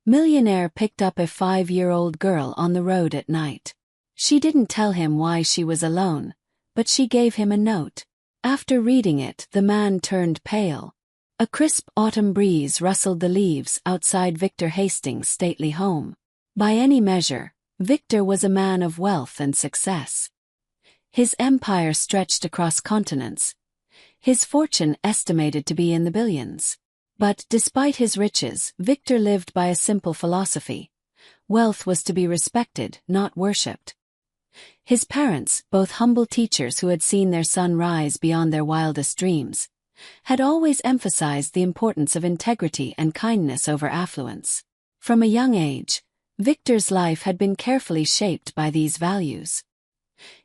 Millionaire picked up a 5-year-old girl on the road at night. She didn't tell him why she was alone, but she gave him a note. After reading it, the man turned pale. A crisp autumn breeze rustled the leaves outside Victor Hastings' stately home. By any measure, Victor was a man of wealth and success. His empire stretched across continents. His fortune estimated to be in the billions. But despite his riches, Victor lived by a simple philosophy. Wealth was to be respected, not worshipped. His parents, both humble teachers who had seen their son rise beyond their wildest dreams, had always emphasized the importance of integrity and kindness over affluence. From a young age, Victor's life had been carefully shaped by these values.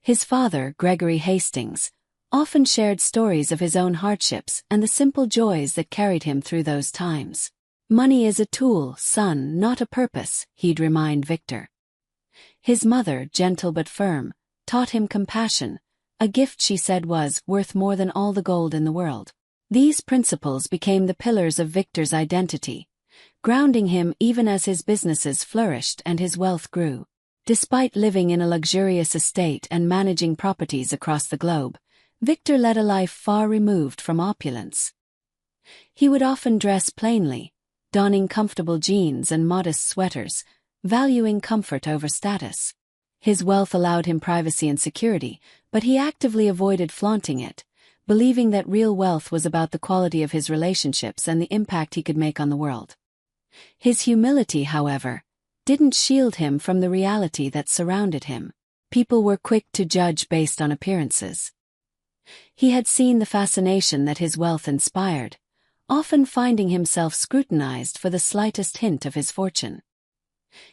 His father, Gregory Hastings, often shared stories of his own hardships and the simple joys that carried him through those times. "Money is a tool, son, not a purpose," he'd remind Victor. His mother, gentle but firm, taught him compassion, a gift she said was worth more than all the gold in the world. These principles became the pillars of Victor's identity, grounding him even as his businesses flourished and his wealth grew. Despite living in a luxurious estate and managing properties across the globe, Victor led a life far removed from opulence. He would often dress plainly, donning comfortable jeans and modest sweaters, valuing comfort over status. His wealth allowed him privacy and security, but he actively avoided flaunting it, believing that real wealth was about the quality of his relationships and the impact he could make on the world. His humility, however, didn't shield him from the reality that surrounded him. People were quick to judge based on appearances. He had seen the fascination that his wealth inspired, often finding himself scrutinized for the slightest hint of his fortune.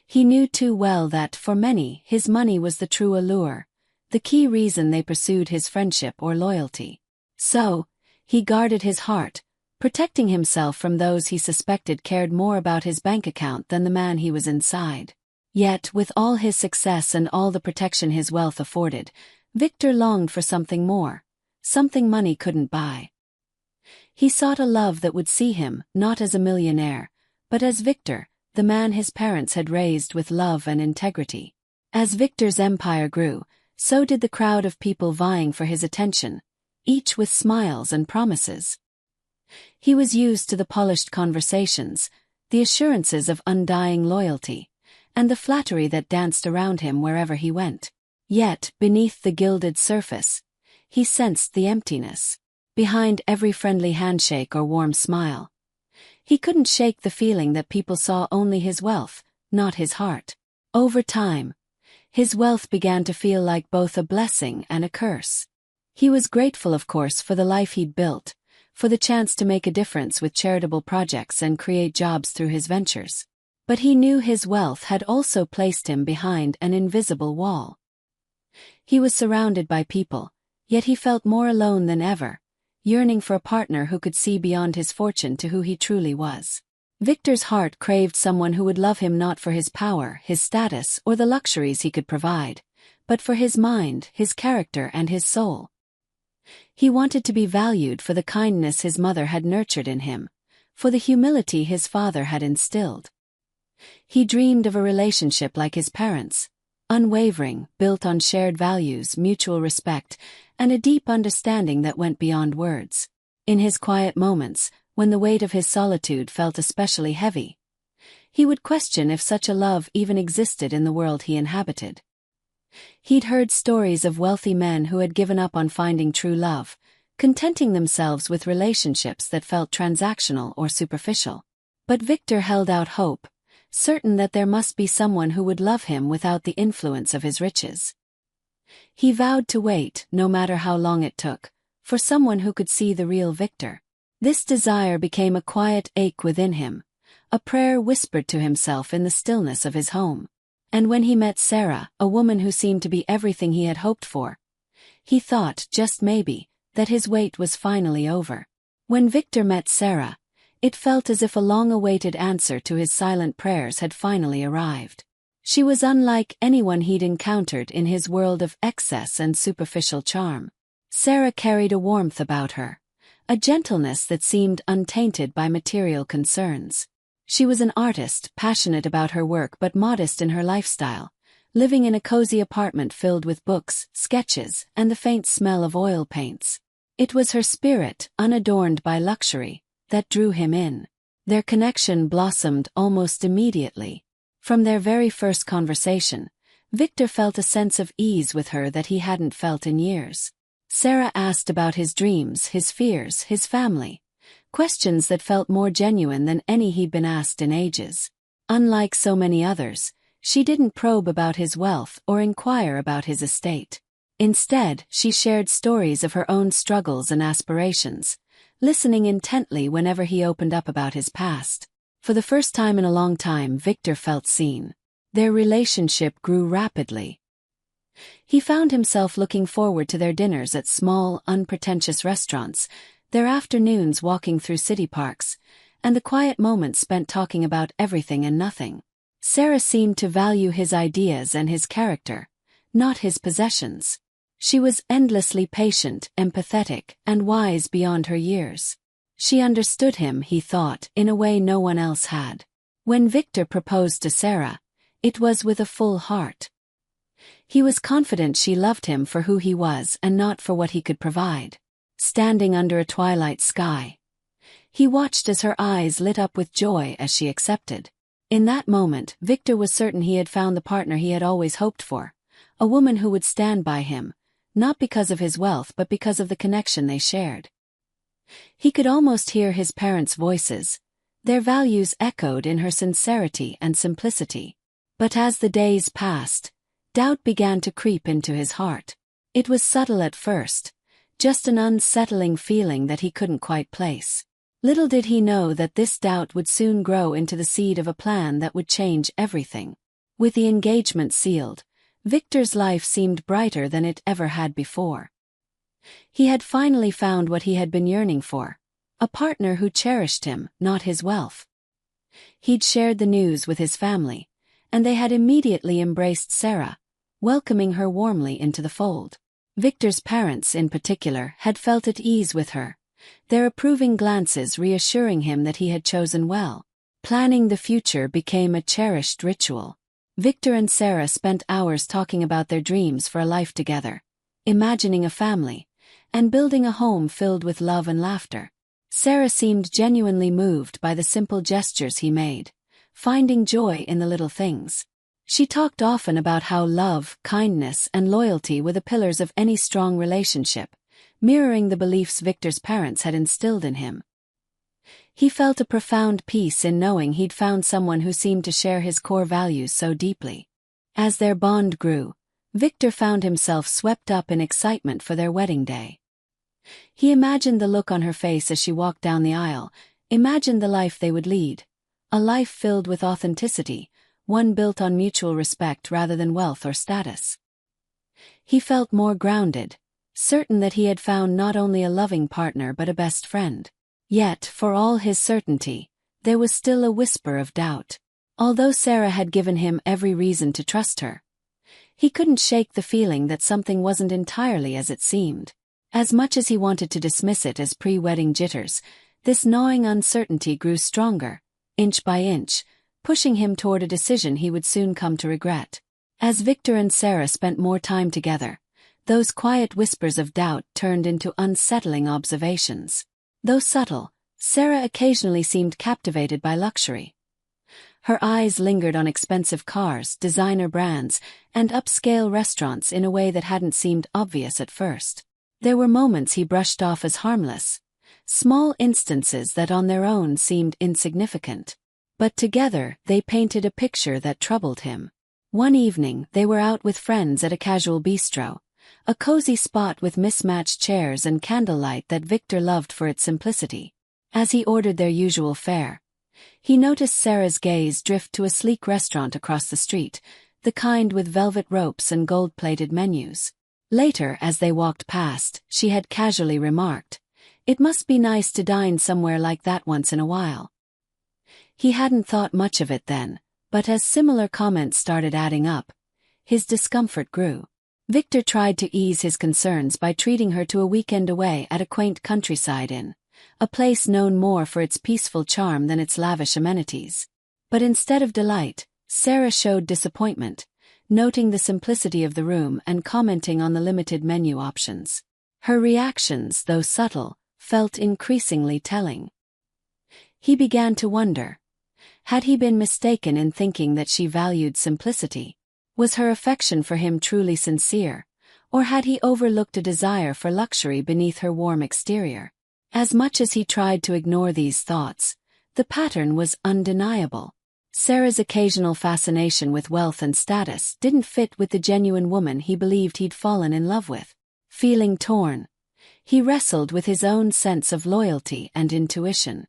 He knew too well that, for many, his money was the true allure, the key reason they pursued his friendship or loyalty. So, he guarded his heart, protecting himself from those he suspected cared more about his bank account than the man he was inside. Yet, with all his success and all the protection his wealth afforded, Victor longed for something more, something money couldn't buy. He sought a love that would see him, not as a millionaire, but as Victor, the man his parents had raised with love and integrity. As Victor's empire grew, so did the crowd of people vying for his attention, each with smiles and promises. He was used to the polished conversations, the assurances of undying loyalty, and the flattery that danced around him wherever he went. Yet, beneath the gilded surface, he sensed the emptiness. Behind every friendly handshake or warm smile, he couldn't shake the feeling that people saw only his wealth, not his heart. Over time, his wealth began to feel like both a blessing and a curse. He was grateful, of course, for the life he'd built, for the chance to make a difference with charitable projects and create jobs through his ventures. But he knew his wealth had also placed him behind an invisible wall. He was surrounded by people, yet he felt more alone than ever, yearning for a partner who could see beyond his fortune to who he truly was. Victor's heart craved someone who would love him not for his power, his status, or the luxuries he could provide, but for his mind, his character, and his soul. He wanted to be valued for the kindness his mother had nurtured in him, for the humility his father had instilled. He dreamed of a relationship like his parents', unwavering, built on shared values, mutual respect, and a deep understanding that went beyond words. In his quiet moments, when the weight of his solitude felt especially heavy, he would question if such a love even existed in the world he inhabited. He'd heard stories of wealthy men who had given up on finding true love, contenting themselves with relationships that felt transactional or superficial. But Victor held out hope, certain that there must be someone who would love him without the influence of his riches. He vowed to wait, no matter how long it took, for someone who could see the real Victor. This desire became a quiet ache within him, a prayer whispered to himself in the stillness of his home. And when he met Sarah, a woman who seemed to be everything he had hoped for, he thought, just maybe, that his wait was finally over. When Victor met Sarah, it felt as if a long-awaited answer to his silent prayers had finally arrived. She was unlike anyone he'd encountered in his world of excess and superficial charm. Sarah carried a warmth about her, a gentleness that seemed untainted by material concerns. She was an artist, passionate about her work but modest in her lifestyle, living in a cozy apartment filled with books, sketches, and the faint smell of oil paints. It was her spirit, unadorned by luxury, that drew him in. Their connection blossomed almost immediately. From their very first conversation, Victor felt a sense of ease with her that he hadn't felt in years. Sarah asked about his dreams, his fears, his family. Questions that felt more genuine than any he'd been asked in ages. Unlike so many others, she didn't probe about his wealth or inquire about his estate. Instead, she shared stories of her own struggles and aspirations, listening intently whenever he opened up about his past. For the first time in a long time, Victor felt seen. Their relationship grew rapidly. He found himself looking forward to their dinners at small, unpretentious restaurants, their afternoons walking through city parks, and the quiet moments spent talking about everything and nothing. Sarah seemed to value his ideas and his character, not his possessions. She was endlessly patient, empathetic, and wise beyond her years. She understood him, he thought, in a way no one else had. When Victor proposed to Sarah, it was with a full heart. He was confident she loved him for who he was and not for what he could provide. Standing under a twilight sky, he watched as her eyes lit up with joy as she accepted. In that moment, Victor was certain he had found the partner he had always hoped for, a woman who would stand by him, not because of his wealth but because of the connection they shared. He could almost hear his parents' voices, their values echoed in her sincerity and simplicity. But as the days passed, doubt began to creep into his heart. It was subtle at first, just an unsettling feeling that he couldn't quite place. Little did he know that this doubt would soon grow into the seed of a plan that would change everything. With the engagement sealed, Victor's life seemed brighter than it ever had before. He had finally found what he had been yearning for, a partner who cherished him, not his wealth. He'd shared the news with his family, and they had immediately embraced Sarah, welcoming her warmly into the fold. Victor's parents, in particular, had felt at ease with her, their approving glances reassuring him that he had chosen well. Planning the future became a cherished ritual. Victor and Sarah spent hours talking about their dreams for a life together, imagining a family, and building a home filled with love and laughter. Sarah seemed genuinely moved by the simple gestures he made, finding joy in the little things. She talked often about how love, kindness, and loyalty were the pillars of any strong relationship, mirroring the beliefs Victor's parents had instilled in him. He felt a profound peace in knowing he'd found someone who seemed to share his core values so deeply. As their bond grew, Victor found himself swept up in excitement for their wedding day. He imagined the look on her face as she walked down the aisle, imagined the life they would lead, a life filled with authenticity, one built on mutual respect rather than wealth or status. He felt more grounded, certain that he had found not only a loving partner but a best friend. Yet, for all his certainty, there was still a whisper of doubt. Although Sarah had given him every reason to trust her, he couldn't shake the feeling that something wasn't entirely as it seemed. As much as he wanted to dismiss it as pre-wedding jitters, this gnawing uncertainty grew stronger, inch by inch, pushing him toward a decision he would soon come to regret. As Victor and Sarah spent more time together, those quiet whispers of doubt turned into unsettling observations. Though subtle, Sarah occasionally seemed captivated by luxury. Her eyes lingered on expensive cars, designer brands, and upscale restaurants in a way that hadn't seemed obvious at first. There were moments he brushed off as harmless, small instances that on their own seemed insignificant. But together they painted a picture that troubled him. One evening they were out with friends at a casual bistro, a cozy spot with mismatched chairs and candlelight that Victor loved for its simplicity. As he ordered their usual fare, he noticed Sarah's gaze drift to a sleek restaurant across the street, the kind with velvet ropes and gold-plated menus. Later, as they walked past, she had casually remarked, "It must be nice to dine somewhere like that once in a while." He hadn't thought much of it then, but as similar comments started adding up, his discomfort grew. Victor tried to ease his concerns by treating her to a weekend away at a quaint countryside inn, a place known more for its peaceful charm than its lavish amenities. But instead of delight, Sarah showed disappointment, noting the simplicity of the room and commenting on the limited menu options. Her reactions, though subtle, felt increasingly telling. He began to wonder. Had he been mistaken in thinking that she valued simplicity? Was her affection for him truly sincere, or had he overlooked a desire for luxury beneath her warm exterior? As much as he tried to ignore these thoughts, the pattern was undeniable. Sarah's occasional fascination with wealth and status didn't fit with the genuine woman he believed he'd fallen in love with. Feeling torn, he wrestled with his own sense of loyalty and intuition.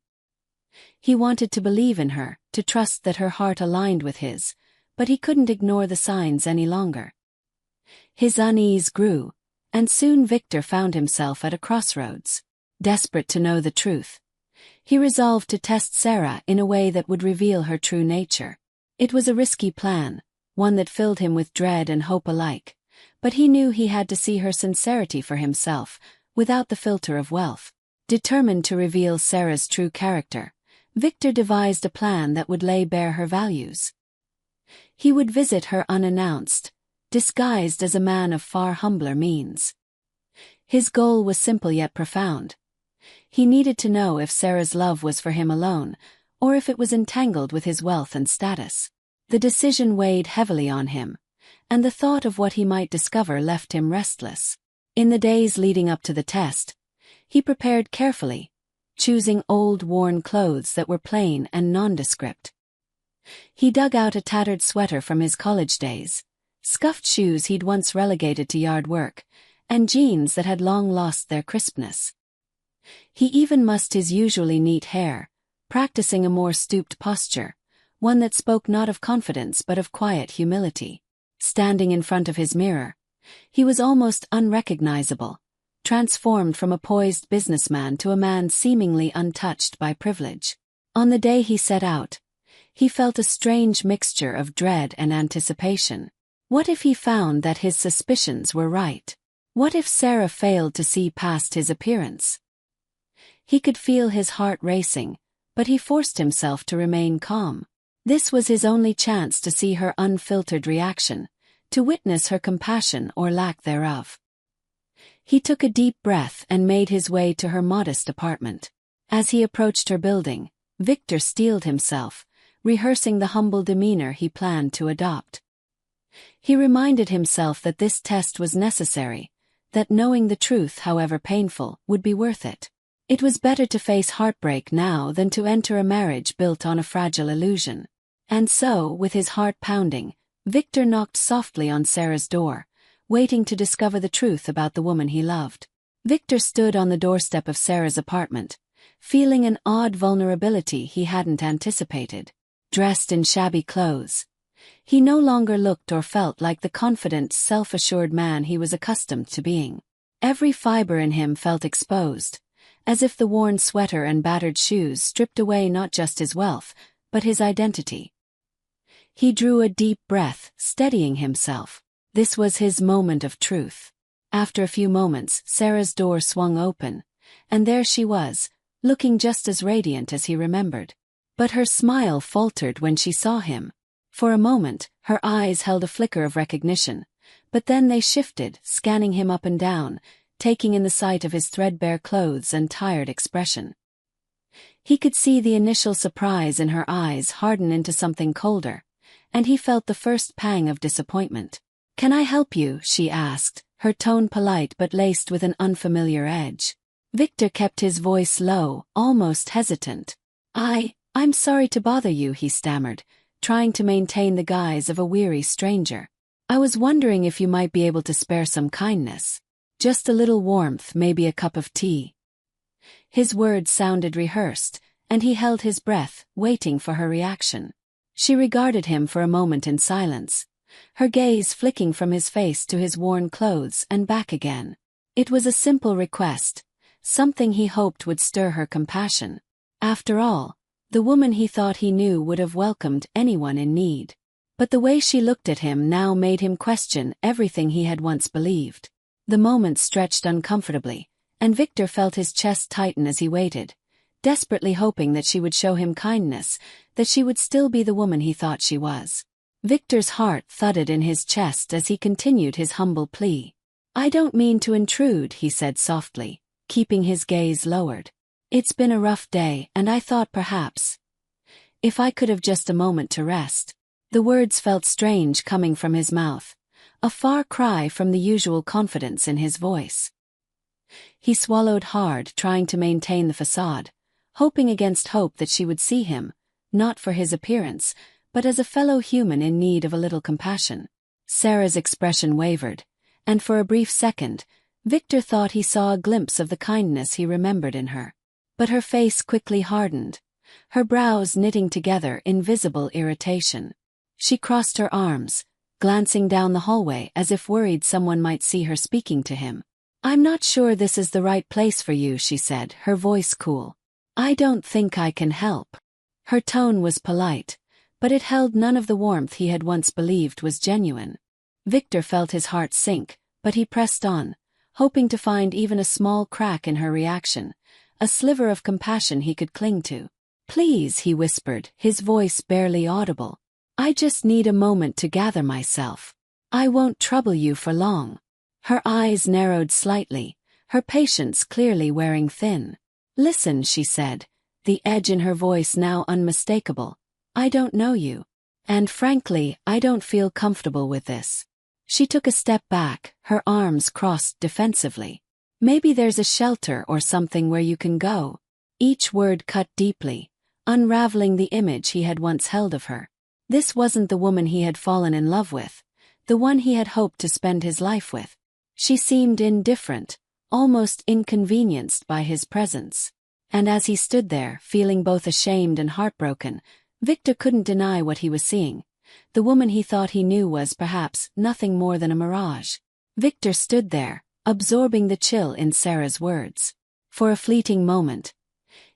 He wanted to believe in her, to trust that her heart aligned with his, but he couldn't ignore the signs any longer. His unease grew, and soon Victor found himself at a crossroads. Desperate to know the truth, he resolved to test Sarah in a way that would reveal her true nature. It was a risky plan, one that filled him with dread and hope alike, but he knew he had to see her sincerity for himself, without the filter of wealth. Determined to reveal Sarah's true character, Victor devised a plan that would lay bare her values. He would visit her unannounced, disguised as a man of far humbler means. His goal was simple yet profound. He needed to know if Sarah's love was for him alone, or if it was entangled with his wealth and status. The decision weighed heavily on him, and the thought of what he might discover left him restless. In the days leading up to the test, he prepared carefully, choosing old worn clothes that were plain and nondescript. He dug out a tattered sweater from his college days, scuffed shoes he'd once relegated to yard work, and jeans that had long lost their crispness. He even mussed his usually neat hair, practicing a more stooped posture, one that spoke not of confidence but of quiet humility. Standing in front of his mirror, he was almost unrecognizable, transformed from a poised businessman to a man seemingly untouched by privilege. On the day he set out, he felt a strange mixture of dread and anticipation. What if he found that his suspicions were right? What if Sarah failed to see past his appearance? He could feel his heart racing, but he forced himself to remain calm. This was his only chance to see her unfiltered reaction, to witness her compassion or lack thereof. He took a deep breath and made his way to her modest apartment. As he approached her building, Victor steeled himself, rehearsing the humble demeanor he planned to adopt. He reminded himself that this test was necessary, that knowing the truth, however painful, would be worth it. It was better to face heartbreak now than to enter a marriage built on a fragile illusion. And so, with his heart pounding, Victor knocked softly on Sarah's door, waiting to discover the truth about the woman he loved. Victor stood on the doorstep of Sarah's apartment, feeling an odd vulnerability he hadn't anticipated. Dressed in shabby clothes, he no longer looked or felt like the confident, self-assured man he was accustomed to being. Every fiber in him felt exposed, as if the worn sweater and battered shoes stripped away not just his wealth, but his identity. He drew a deep breath, steadying himself. This was his moment of truth. After a few moments, Sarah's door swung open, and there she was, looking just as radiant as he remembered. But her smile faltered when she saw him. For a moment, her eyes held a flicker of recognition, but then they shifted, scanning him up and down, taking in the sight of his threadbare clothes and tired expression. He could see the initial surprise in her eyes harden into something colder, and he felt the first pang of disappointment. "Can I help you?" she asked, her tone polite but laced with an unfamiliar edge. Victor kept his voice low, almost hesitant. I'm sorry to bother you," he stammered, trying to maintain the guise of a weary stranger. "I was wondering if you might be able to spare some kindness. Just a little warmth, maybe a cup of tea." His words sounded rehearsed, and he held his breath, waiting for her reaction. She regarded him for a moment in silence, her gaze flicking from his face to his worn clothes and back again. It was a simple request, something he hoped would stir her compassion. After all, the woman he thought he knew would have welcomed anyone in need. But the way she looked at him now made him question everything he had once believed. The moment stretched uncomfortably, and Victor felt his chest tighten as he waited, desperately hoping that she would show him kindness, that she would still be the woman he thought she was. Victor's heart thudded in his chest as he continued his humble plea. "I don't mean to intrude," he said softly, keeping his gaze lowered. "It's been a rough day, and I thought perhaps, if I could have just a moment to rest." The words felt strange coming from his mouth, a far cry from the usual confidence in his voice. He swallowed hard, trying to maintain the facade, hoping against hope that she would see him, not for his appearance, but as a fellow human in need of a little compassion. Sarah's expression wavered, and for a brief second, Victor thought he saw a glimpse of the kindness he remembered in her. But her face quickly hardened, her brows knitting together in visible irritation. She crossed her arms, glancing down the hallway as if worried someone might see her speaking to him. "I'm not sure this is the right place for you," she said, her voice cool. "I don't think I can help." Her tone was polite, but it held none of the warmth he had once believed was genuine. Victor felt his heart sink, but he pressed on, hoping to find even a small crack in her reaction, a sliver of compassion he could cling to. "Please," he whispered, his voice barely audible. "I just need a moment to gather myself. I won't trouble you for long." Her eyes narrowed slightly, her patience clearly wearing thin. "Listen," she said, the edge in her voice now unmistakable. "I don't know you. And frankly, I don't feel comfortable with this." She took a step back, her arms crossed defensively. "Maybe there's a shelter or something where you can go." Each word cut deeply, unraveling the image he had once held of her. This wasn't the woman he had fallen in love with, the one he had hoped to spend his life with. She seemed indifferent, almost inconvenienced by his presence. And as he stood there, feeling both ashamed and heartbroken, Victor couldn't deny what he was seeing. The woman he thought he knew was, perhaps, nothing more than a mirage. Victor stood there, absorbing the chill in Sarah's words. For a fleeting moment,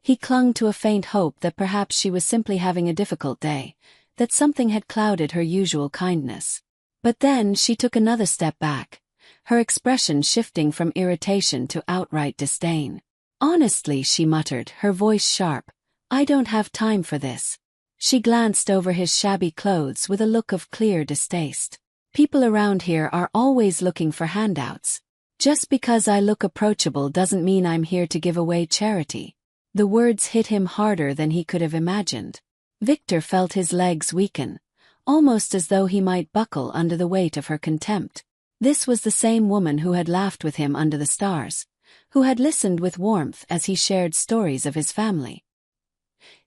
he clung to a faint hope that perhaps she was simply having a difficult day, that something had clouded her usual kindness. But then she took another step back, her expression shifting from irritation to outright disdain. "Honestly," she muttered, her voice sharp, "I don't have time for this." She glanced over his shabby clothes with a look of clear distaste. "People around here are always looking for handouts. Just because I look approachable doesn't mean I'm here to give away charity." The words hit him harder than he could have imagined. Victor felt his legs weaken, almost as though he might buckle under the weight of her contempt. This was the same woman who had laughed with him under the stars, who had listened with warmth as he shared stories of his family.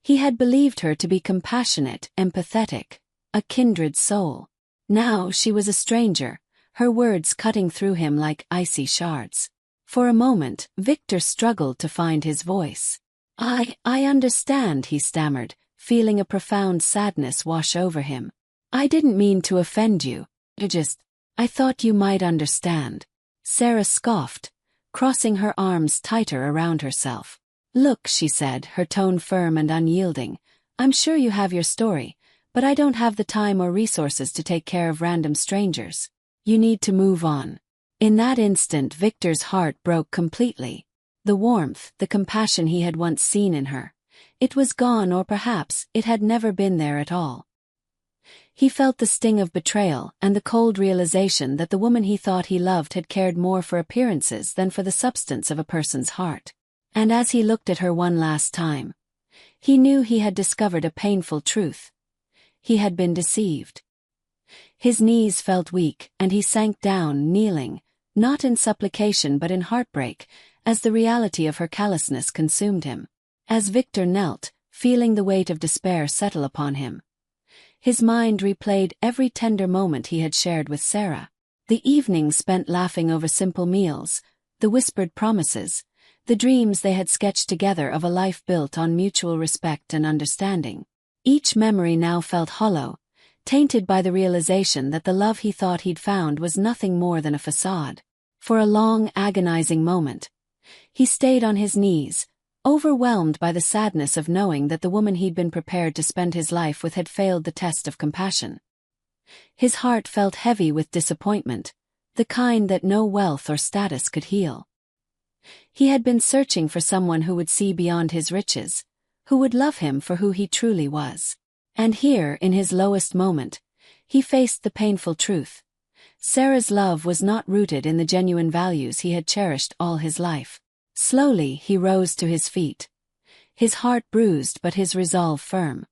He had believed her to be compassionate, empathetic, a kindred soul. Now she was a stranger, her words cutting through him like icy shards. For a moment, Victor struggled to find his voice. I understand," he stammered, feeling a profound sadness wash over him. "I didn't mean to offend you. I thought you might understand." Sarah scoffed, crossing her arms tighter around herself. "Look," she said, her tone firm and unyielding, "I'm sure you have your story, but I don't have the time or resources to take care of random strangers. You need to move on." In that instant, Victor's heart broke completely. The warmth, the compassion he had once seen in her, it was gone, or perhaps it had never been there at all. He felt the sting of betrayal and the cold realization that the woman he thought he loved had cared more for appearances than for the substance of a person's heart. And as he looked at her one last time, he knew he had discovered a painful truth. He had been deceived. His knees felt weak, and he sank down, kneeling, not in supplication but in heartbreak, as the reality of her callousness consumed him. As Victor knelt, feeling the weight of despair settle upon him, his mind replayed every tender moment he had shared with Sarah. The evenings spent laughing over simple meals, the whispered promises, the dreams they had sketched together of a life built on mutual respect and understanding. Each memory now felt hollow, tainted by the realization that the love he thought he'd found was nothing more than a facade. For a long, agonizing moment, he stayed on his knees, overwhelmed by the sadness of knowing that the woman he'd been prepared to spend his life with had failed the test of compassion. His heart felt heavy with disappointment, the kind that no wealth or status could heal. He had been searching for someone who would see beyond his riches, who would love him for who he truly was. And here, in his lowest moment, he faced the painful truth. Sarah's love was not rooted in the genuine values he had cherished all his life. Slowly, he rose to his feet. His heart bruised but his resolve firm.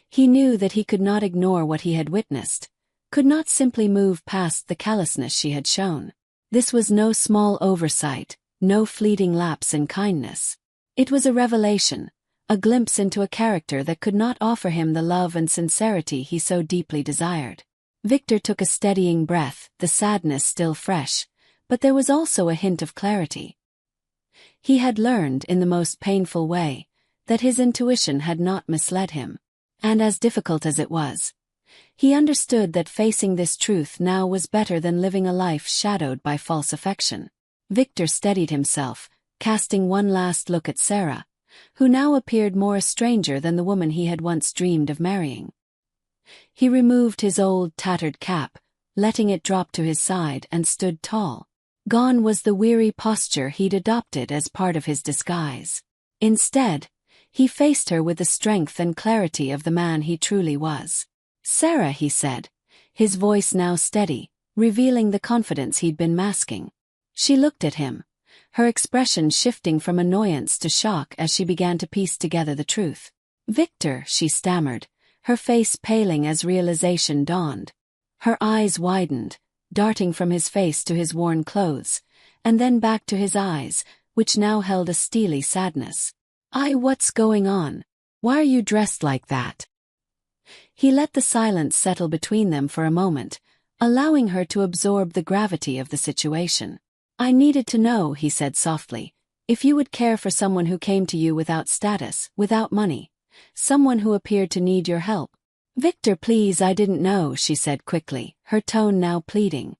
He knew that he could not ignore what he had witnessed, could not simply move past the callousness she had shown. This was no small oversight, no fleeting lapse in kindness. It was a revelation, a glimpse into a character that could not offer him the love and sincerity he so deeply desired. Victor took a steadying breath, the sadness still fresh, but there was also a hint of clarity. He had learned, in the most painful way, that his intuition had not misled him. And as difficult as it was, he understood that facing this truth now was better than living a life shadowed by false affection. Victor steadied himself, casting one last look at Sarah, who now appeared more a stranger than the woman he had once dreamed of marrying. He removed his old, tattered cap, letting it drop to his side, and stood tall. Gone was the weary posture he'd adopted as part of his disguise. Instead, he faced her with the strength and clarity of the man he truly was. "Sarah," he said, his voice now steady, revealing the confidence he'd been masking. She looked at him, her expression shifting from annoyance to shock as she began to piece together the truth. "Victor," she stammered, her face paling as realization dawned. Her eyes widened, darting from his face to his worn clothes, and then back to his eyes, which now held a steely sadness. What's going on? Why are you dressed like that?" He let the silence settle between them for a moment, allowing her to absorb the gravity of the situation. "I needed to know," he said softly, "if you would care for someone who came to you without status, without money, someone who appeared to need your help." "Victor, please, I didn't know," she said quickly, her tone now pleading.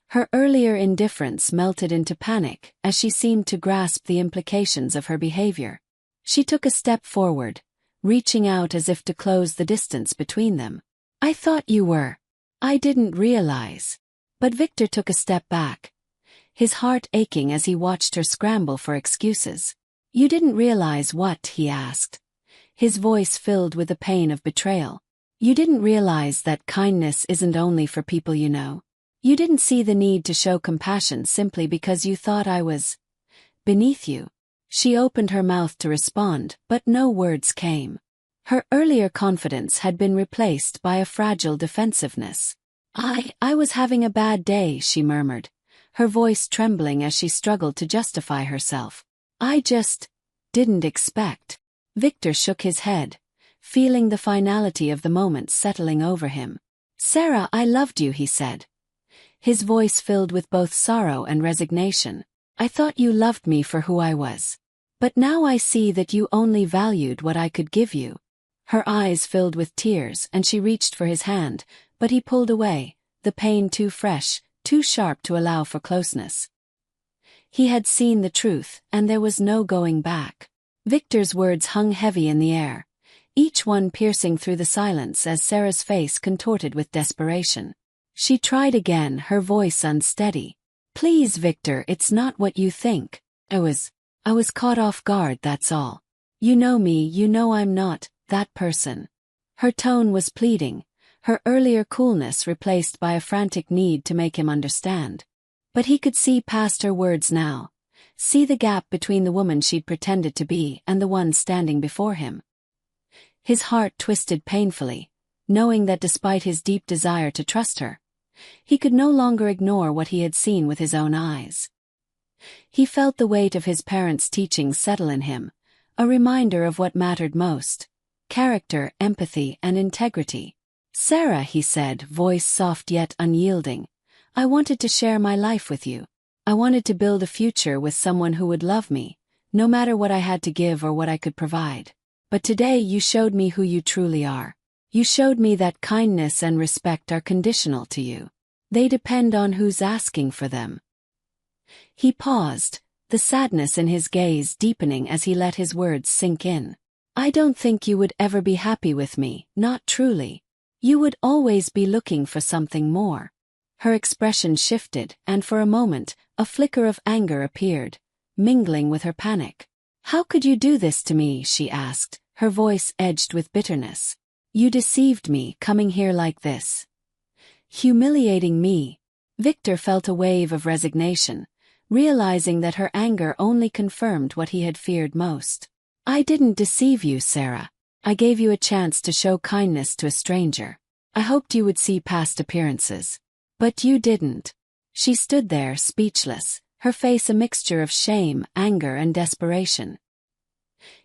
Her earlier indifference melted into panic as she seemed to grasp the implications of her behavior. She took a step forward, reaching out as if to close the distance between them. "I thought you were. I didn't realize." But Victor took a step back, his heart aching as he watched her scramble for excuses. "You didn't realize what?" he asked, his voice filled with the pain of betrayal. "You didn't realize that kindness isn't only for people you know? You didn't see the need to show compassion simply because you thought I was beneath you?" She opened her mouth to respond, but no words came. Her earlier confidence had been replaced by a fragile defensiveness. I was having a bad day," she murmured, her voice trembling as she struggled to justify herself. "I just didn't expect." Victor shook his head, feeling the finality of the moment settling over him. "Sarah, I loved you," he said, his voice filled with both sorrow and resignation. "I thought you loved me for who I was. But now I see that you only valued what I could give you." Her eyes filled with tears and she reached for his hand, but he pulled away, the pain too fresh, too sharp to allow for closeness. He had seen the truth, and there was no going back. Victor's words hung heavy in the air, each one piercing through the silence as Sarah's face contorted with desperation. She tried again, her voice unsteady. "Please, Victor, it's not what you think. I was caught off guard, that's all. You know me, you know I'm not that person." Her tone was pleading, her earlier coolness replaced by a frantic need to make him understand. But he could see past her words now, see the gap between the woman she'd pretended to be and the one standing before him. His heart twisted painfully, knowing that despite his deep desire to trust her, he could no longer ignore what he had seen with his own eyes. He felt the weight of his parents' teachings settle in him, a reminder of what mattered most: character, empathy, and integrity. "Sarah," he said, voice soft yet unyielding, "I wanted to share my life with you. I wanted to build a future with someone who would love me, no matter what I had to give or what I could provide. But today you showed me who you truly are. You showed me that kindness and respect are conditional to you. They depend on who's asking for them." He paused, the sadness in his gaze deepening as he let his words sink in. "I don't think you would ever be happy with me, not truly. You would always be looking for something more." Her expression shifted, and for a moment, a flicker of anger appeared, mingling with her panic. "How could you do this to me?" she asked, her voice edged with bitterness. "You deceived me, coming here like this. Humiliating me." Victor felt a wave of resignation, realizing that her anger only confirmed what he had feared most. "I didn't deceive you, Sarah. I gave you a chance to show kindness to a stranger. I hoped you would see past appearances. But you didn't." She stood there, speechless, her face a mixture of shame, anger, and desperation.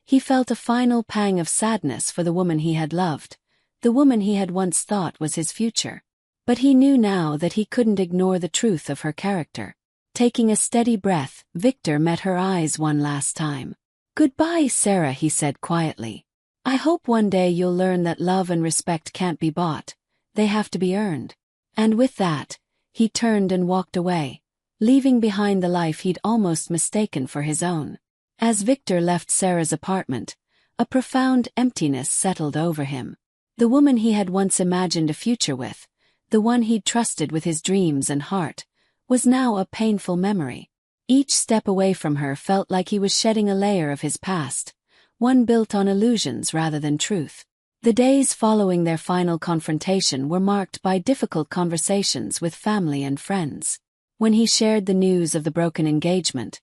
He felt a final pang of sadness for the woman he had loved, the woman he had once thought was his future. But he knew now that he couldn't ignore the truth of her character. Taking a steady breath, Victor met her eyes one last time. "Goodbye, Sarah," he said quietly. "I hope one day you'll learn that love and respect can't be bought. They have to be earned." And with that, he turned and walked away, leaving behind the life he'd almost mistaken for his own. As Victor left Sarah's apartment, a profound emptiness settled over him. The woman he had once imagined a future with, the one he'd trusted with his dreams and heart, was now a painful memory. Each step away from her felt like he was shedding a layer of his past, one built on illusions rather than truth. The days following their final confrontation were marked by difficult conversations with family and friends. When he shared the news of the broken engagement,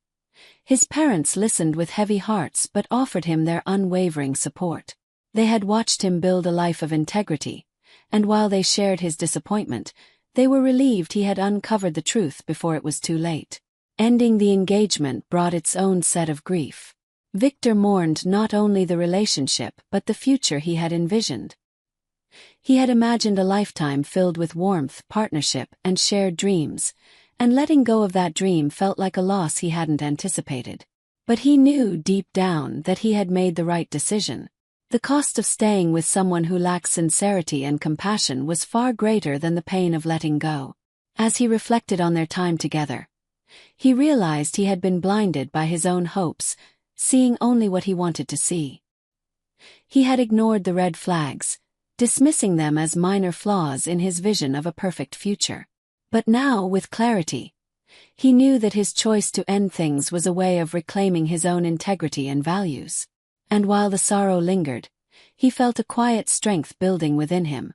his parents listened with heavy hearts but offered him their unwavering support. They had watched him build a life of integrity, and while they shared his disappointment, they were relieved he had uncovered the truth before it was too late. Ending the engagement brought its own set of grief. Victor mourned not only the relationship but the future he had envisioned. He had imagined a lifetime filled with warmth, partnership, and shared dreams, and letting go of that dream felt like a loss he hadn't anticipated. But he knew deep down that he had made the right decision. The cost of staying with someone who lacked sincerity and compassion was far greater than the pain of letting go. As he reflected on their time together, he realized he had been blinded by his own hopes, seeing only what he wanted to see. He had ignored the red flags, dismissing them as minor flaws in his vision of a perfect future. But now, with clarity, he knew that his choice to end things was a way of reclaiming his own integrity and values. And while the sorrow lingered, he felt a quiet strength building within him,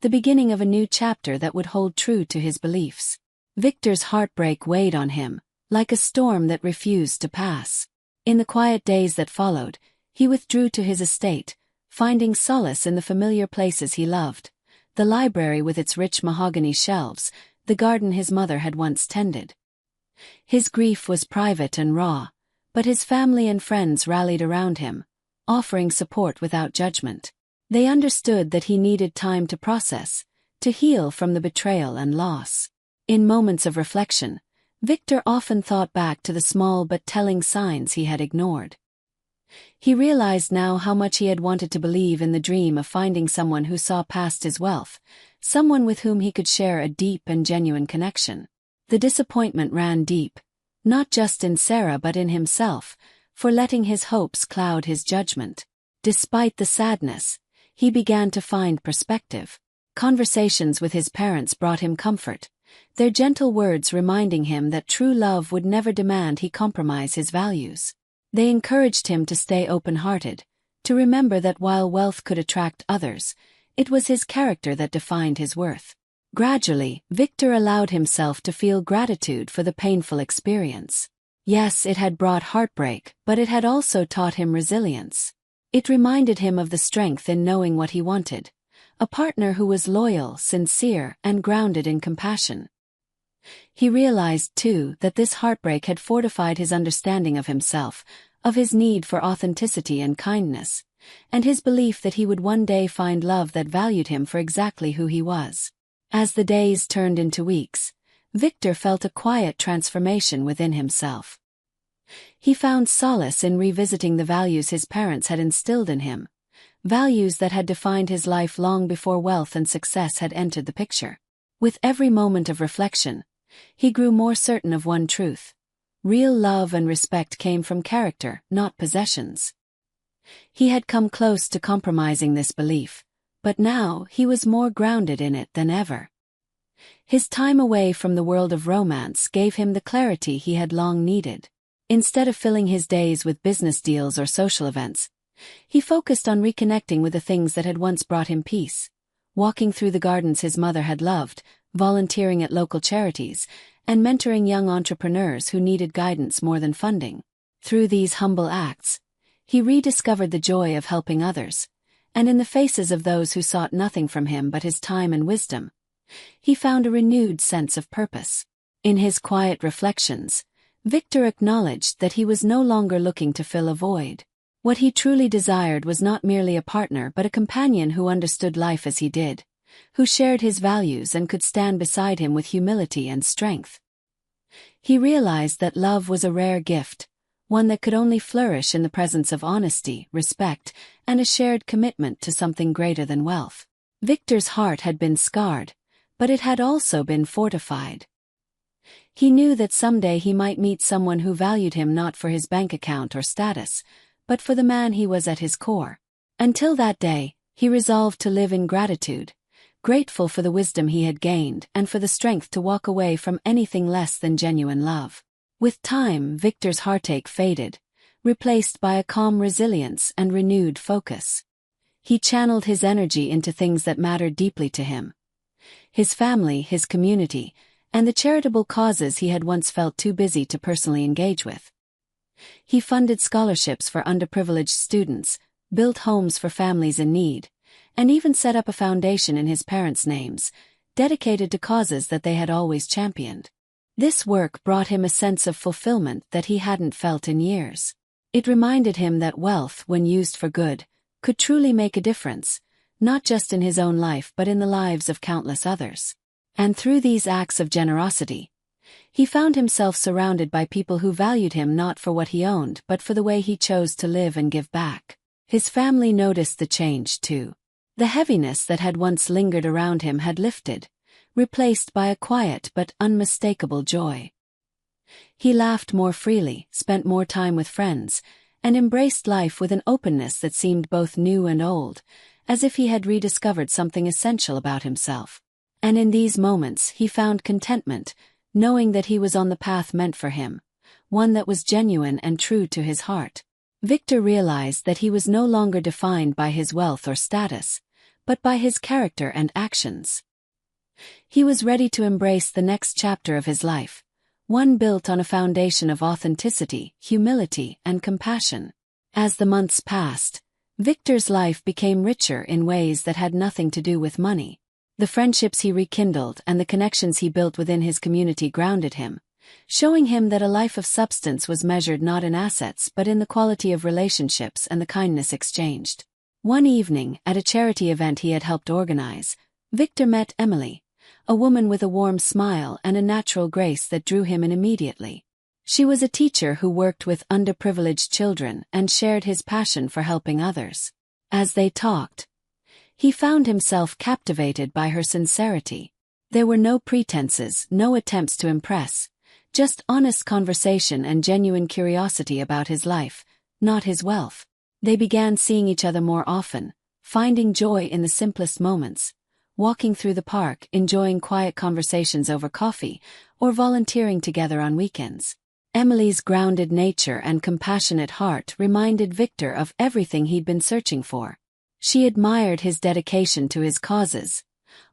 the beginning of a new chapter that would hold true to his beliefs. Victor's heartbreak weighed on him, like a storm that refused to pass. In the quiet days that followed, he withdrew to his estate, finding solace in the familiar places he loved, the library with its rich mahogany shelves, the garden his mother had once tended. His grief was private and raw, but his family and friends rallied around him, offering support without judgment. They understood that he needed time to process, to heal from the betrayal and loss. In moments of reflection, Victor often thought back to the small but telling signs he had ignored. He realized now how much he had wanted to believe in the dream of finding someone who saw past his wealth, someone with whom he could share a deep and genuine connection. The disappointment ran deep, not just in Sarah but in himself, for letting his hopes cloud his judgment. Despite the sadness, he began to find perspective. Conversations with his parents brought him comfort, their gentle words reminding him that true love would never demand he compromise his values. They encouraged him to stay open-hearted, to remember that while wealth could attract others, it was his character that defined his worth. Gradually, Victor allowed himself to feel gratitude for the painful experience. Yes, it had brought heartbreak, but it had also taught him resilience. It reminded him of the strength in knowing what he wanted, a partner who was loyal, sincere, and grounded in compassion. He realized, too, that this heartbreak had fortified his understanding of himself, of his need for authenticity and kindness, and his belief that he would one day find love that valued him for exactly who he was. As the days turned into weeks, Victor felt a quiet transformation within himself. He found solace in revisiting the values his parents had instilled in him, values that had defined his life long before wealth and success had entered the picture. With every moment of reflection, he grew more certain of one truth: real love and respect came from character, not possessions. He had come close to compromising this belief, but now he was more grounded in it than ever. His time away from the world of romance gave him the clarity he had long needed. Instead of filling his days with business deals or social events, he focused on reconnecting with the things that had once brought him peace. Walking through the gardens his mother had loved, volunteering at local charities, and mentoring young entrepreneurs who needed guidance more than funding. Through these humble acts, he rediscovered the joy of helping others, and in the faces of those who sought nothing from him but his time and wisdom, he found a renewed sense of purpose. In his quiet reflections, Victor acknowledged that he was no longer looking to fill a void. What he truly desired was not merely a partner but a companion who understood life as he did, who shared his values and could stand beside him with humility and strength. He realized that love was a rare gift, one that could only flourish in the presence of honesty, respect, and a shared commitment to something greater than wealth. Victor's heart had been scarred, but it had also been fortified. He knew that someday he might meet someone who valued him not for his bank account or status, but for the man he was at his core. Until that day, he resolved to live in gratitude, grateful for the wisdom he had gained and for the strength to walk away from anything less than genuine love. With time, Victor's heartache faded, replaced by a calm resilience and renewed focus. He channeled his energy into things that mattered deeply to him: his family, his community, and the charitable causes he had once felt too busy to personally engage with. He funded scholarships for underprivileged students, built homes for families in need, and even set up a foundation in his parents' names, dedicated to causes that they had always championed. This work brought him a sense of fulfillment that he hadn't felt in years. It reminded him that wealth, when used for good, could truly make a difference, not just in his own life but in the lives of countless others. And through these acts of generosity, he found himself surrounded by people who valued him not for what he owned but for the way he chose to live and give back. His family noticed the change too. The heaviness that had once lingered around him had lifted, replaced by a quiet but unmistakable joy. He laughed more freely, spent more time with friends, and embraced life with an openness that seemed both new and old, as if he had rediscovered something essential about himself. And in these moments he found contentment, knowing that he was on the path meant for him, one that was genuine and true to his heart. Victor realized that he was no longer defined by his wealth or status, but by his character and actions. He was ready to embrace the next chapter of his life, one built on a foundation of authenticity, humility, and compassion. As the months passed, Victor's life became richer in ways that had nothing to do with money. The friendships he rekindled and the connections he built within his community grounded him, showing him that a life of substance was measured not in assets but in the quality of relationships and the kindness exchanged. One evening, at a charity event he had helped organize, Victor met Emily, a woman with a warm smile and a natural grace that drew him in immediately. She was a teacher who worked with underprivileged children and shared his passion for helping others. As they talked, he found himself captivated by her sincerity. There were no pretenses, no attempts to impress, just honest conversation and genuine curiosity about his life, not his wealth. They began seeing each other more often, finding joy in the simplest moments, walking through the park, enjoying quiet conversations over coffee, or volunteering together on weekends. Emily's grounded nature and compassionate heart reminded Victor of everything he'd been searching for. She admired his dedication to his causes,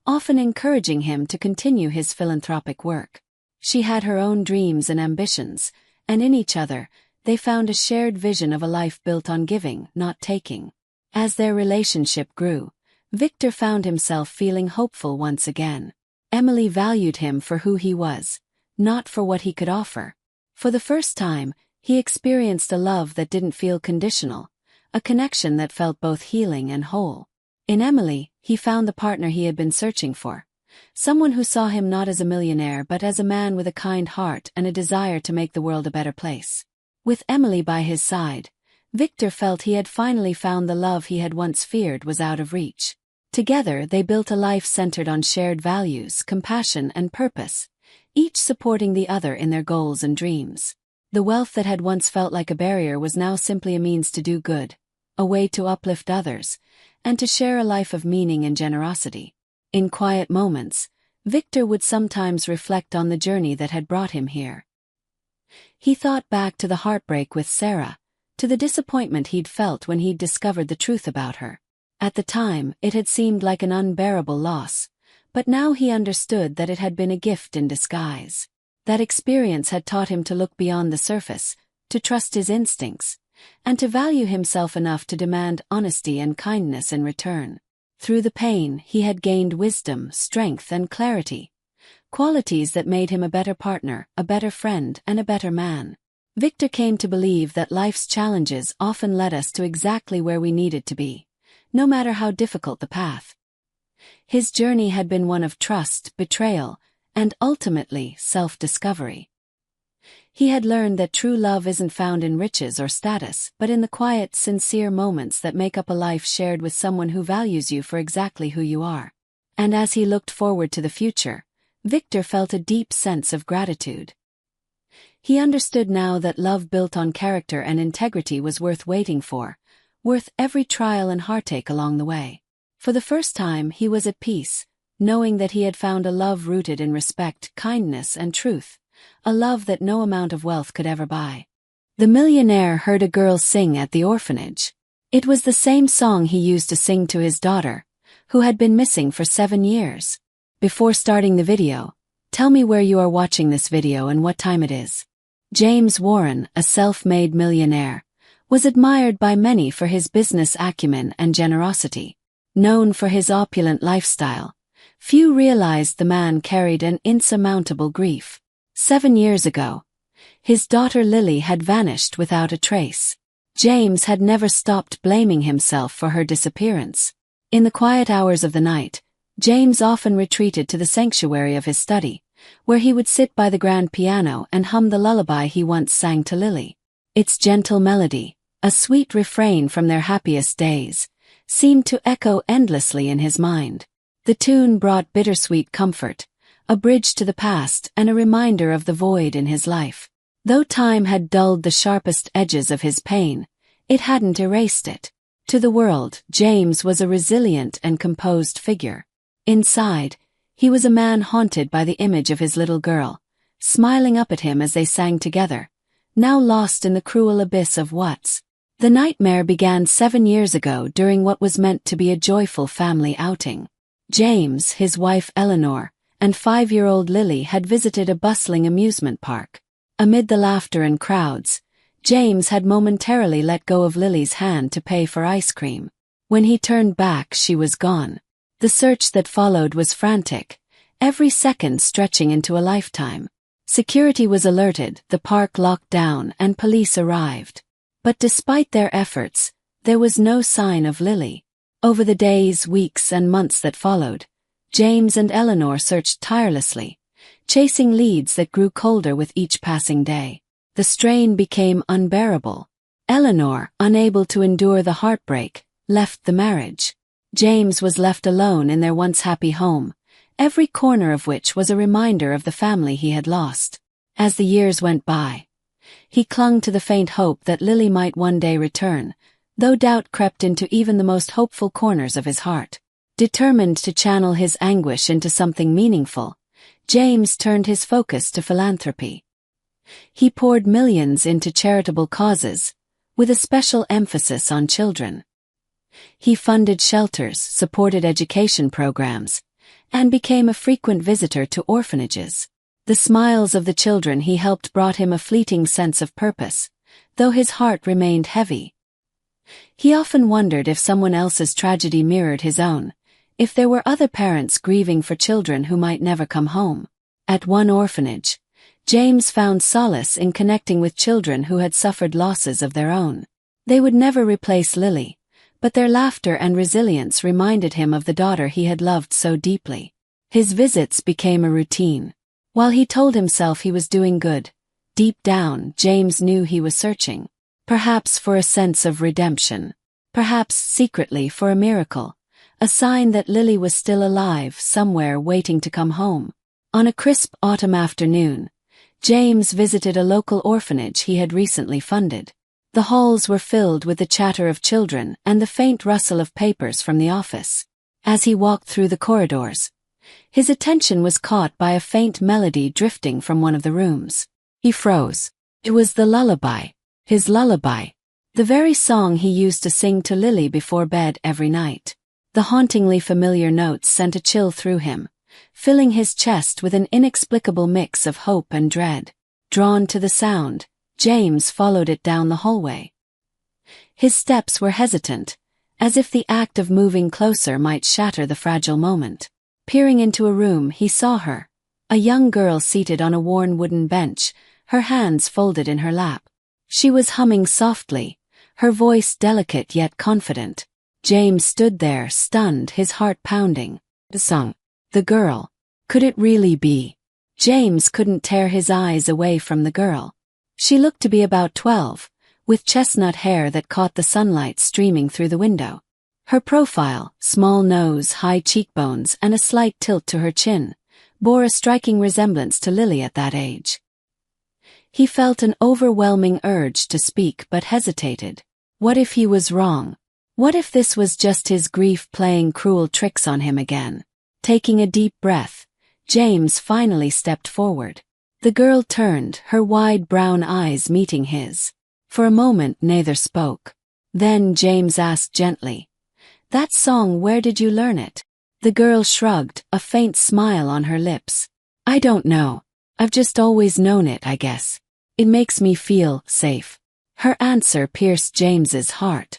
often encouraging him to continue his philanthropic work. She had her own dreams and ambitions, and in each other, they found a shared vision of a life built on giving, not taking. As their relationship grew, Victor found himself feeling hopeful once again. Emily valued him for who he was, not for what he could offer. For the first time, he experienced a love that didn't feel conditional, a connection that felt both healing and whole. In Emily, he found the partner he had been searching for, someone who saw him not as a millionaire but as a man with a kind heart and a desire to make the world a better place. With Emily by his side, Victor felt he had finally found the love he had once feared was out of reach. Together they built a life centered on shared values, compassion, and purpose, each supporting the other in their goals and dreams. The wealth that had once felt like a barrier was now simply a means to do good, a way to uplift others, and to share a life of meaning and generosity. In quiet moments, Victor would sometimes reflect on the journey that had brought him here. He thought back to the heartbreak with Sarah, to the disappointment he'd felt when he'd discovered the truth about her. At the time, it had seemed like an unbearable loss, but now he understood that it had been a gift in disguise. That experience had taught him to look beyond the surface, to trust his instincts, and to value himself enough to demand honesty and kindness in return. Through the pain, he had gained wisdom, strength, and clarity, qualities that made him a better partner, a better friend, and a better man. Victor came to believe that life's challenges often led us to exactly where we needed to be, no matter how difficult the path. His journey had been one of trust, betrayal, and ultimately self-discovery. He had learned that true love isn't found in riches or status, but in the quiet, sincere moments that make up a life shared with someone who values you for exactly who you are. And as he looked forward to the future, Victor felt a deep sense of gratitude. He understood now that love built on character and integrity was worth waiting for, worth every trial and heartache along the way. For the first time, he was at peace, knowing that he had found a love rooted in respect, kindness, and truth, a love that no amount of wealth could ever buy. The millionaire heard a girl sing at the orphanage. It was the same song he used to sing to his daughter, who had been missing for 7 years. Before starting the video, tell me where you are watching this video and what time it is. James Warren, a self-made millionaire, was admired by many for his business acumen and generosity. Known for his opulent lifestyle, few realized the man carried an insurmountable grief. 7 years ago, his daughter Lily had vanished without a trace. James had never stopped blaming himself for her disappearance. In the quiet hours of the night, James often retreated to the sanctuary of his study, where he would sit by the grand piano and hum the lullaby he once sang to Lily. Its gentle melody, a sweet refrain from their happiest days, seemed to echo endlessly in his mind. The tune brought bittersweet comfort, a bridge to the past and a reminder of the void in his life. Though time had dulled the sharpest edges of his pain, it hadn't erased it. To the world, James was a resilient and composed figure. Inside, he was a man haunted by the image of his little girl, smiling up at him as they sang together, now lost in the cruel abyss of what's. The nightmare began 7 years ago during what was meant to be a joyful family outing. James, his wife Eleanor, and 5-year-old Lily had visited a bustling amusement park. Amid the laughter and crowds, James had momentarily let go of Lily's hand to pay for ice cream. When he turned back, she was gone. The search that followed was frantic, every second stretching into a lifetime. Security was alerted, the park locked down, and police arrived. But despite their efforts, there was no sign of Lily. Over the days, weeks, and months that followed, James and Eleanor searched tirelessly, chasing leads that grew colder with each passing day. The strain became unbearable. Eleanor, unable to endure the heartbreak, left the marriage. James was left alone in their once happy home, every corner of which was a reminder of the family he had lost. As the years went by, he clung to the faint hope that Lily might one day return, though doubt crept into even the most hopeful corners of his heart. Determined to channel his anguish into something meaningful, James turned his focus to philanthropy. He poured millions into charitable causes, with a special emphasis on children. He funded shelters, supported education programs, and became a frequent visitor to orphanages. The smiles of the children he helped brought him a fleeting sense of purpose, though his heart remained heavy. He often wondered if someone else's tragedy mirrored his own, if there were other parents grieving for children who might never come home. At one orphanage, James found solace in connecting with children who had suffered losses of their own. They would never replace Lily, but their laughter and resilience reminded him of the daughter he had loved so deeply. His visits became a routine. While he told himself he was doing good, deep down, James knew he was searching. Perhaps for a sense of redemption. Perhaps secretly for a miracle. A sign that Lily was still alive, somewhere waiting to come home. On a crisp autumn afternoon, James visited a local orphanage he had recently funded. The halls were filled with the chatter of children and the faint rustle of papers from the office. As he walked through the corridors, his attention was caught by a faint melody drifting from one of the rooms. He froze. It was the lullaby. His lullaby. The very song he used to sing to Lily before bed every night. The hauntingly familiar notes sent a chill through him, filling his chest with an inexplicable mix of hope and dread. Drawn to the sound, James followed it down the hallway. His steps were hesitant, as if the act of moving closer might shatter the fragile moment. Peering into a room, he saw her, a young girl seated on a worn wooden bench, her hands folded in her lap. She was humming softly, her voice delicate yet confident. James stood there, stunned, his heart pounding. The song. The girl. Could it really be? James couldn't tear his eyes away from the girl. She looked to be about 12, with chestnut hair that caught the sunlight streaming through the window. Her profile, small nose, high cheekbones, and a slight tilt to her chin, bore a striking resemblance to Lily at that age. He felt an overwhelming urge to speak but hesitated. What if he was wrong? What if this was just his grief playing cruel tricks on him again? Taking a deep breath, James finally stepped forward. The girl turned, her wide brown eyes meeting his. For a moment neither spoke. Then James asked gently, "That song, where did you learn it?" The girl shrugged, a faint smile on her lips. "I don't know. I've just always known it, I guess. It makes me feel safe." Her answer pierced James's heart.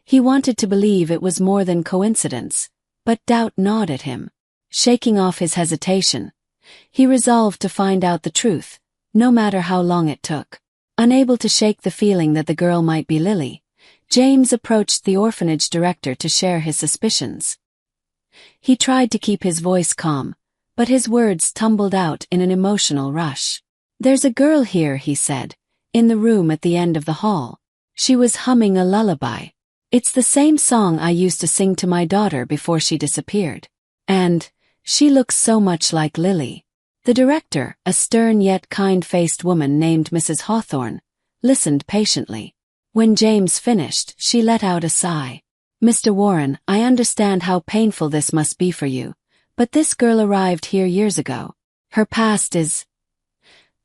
He wanted to believe it was more than coincidence, but doubt gnawed at him. Shaking off his hesitation, he resolved to find out the truth, no matter how long it took. Unable to shake the feeling that the girl might be Lily, James approached the orphanage director to share his suspicions. He tried to keep his voice calm, but his words tumbled out in an emotional rush. "There's a girl here," he said, "in the room at the end of the hall. She was humming a lullaby. It's the same song I used to sing to my daughter before she disappeared. And she looks so much like Lily." The director, a stern yet kind-faced woman named Mrs. Hawthorne, listened patiently. When James finished, she let out a sigh. "Mr. Warren, I understand how painful this must be for you, but this girl arrived here years ago. Her past is